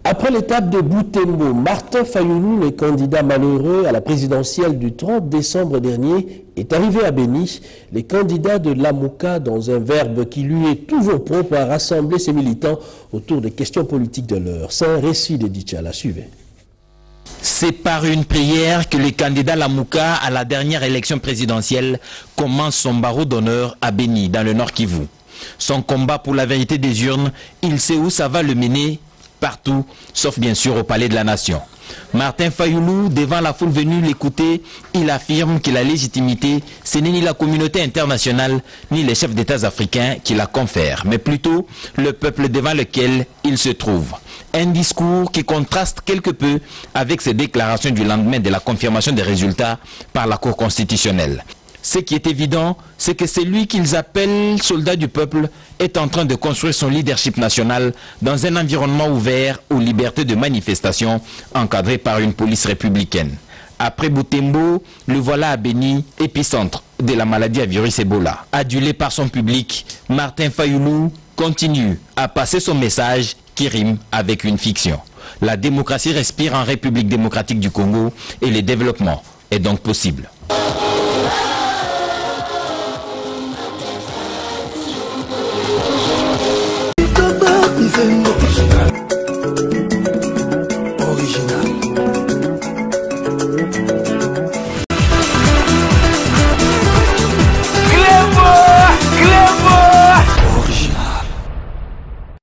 Après l'étape de Butembo, Martin Fayulu, le candidat malheureux à la présidentielle du 30 décembre dernier, est arrivé à Béni. Le candidat de Lamuka, dans un verbe qui lui est toujours propre, à rassembler ses militants autour des questions politiques de l'heure. C'est un récit de Dichala. Suivez. C'est par une prière que le candidat Lamuka à la dernière élection présidentielle commence son barreau d'honneur à Béni, dans le Nord Kivu. Son combat pour la vérité des urnes, il sait où ça va le mener, partout, sauf bien sûr au Palais de la Nation. Martin Fayulu, devant la foule venue l'écouter, il affirme que la légitimité, ce n'est ni la communauté internationale, ni les chefs d'État africains qui la confèrent, mais plutôt le peuple devant lequel il se trouve. Un discours qui contraste quelque peu avec ses déclarations du lendemain de la confirmation des résultats par la Cour constitutionnelle. Ce qui est évident, c'est que celui qu'ils appellent soldat du peuple est en train de construire son leadership national dans un environnement ouvert aux libertés de manifestation encadré par une police républicaine. Après Butembo, le voilà à Béni, épicentre de la maladie à virus Ebola. Adulé par son public, Martin Fayulu continue à passer son message qui rime avec une fiction. La démocratie respire en République démocratique du Congo et le développement est donc possible.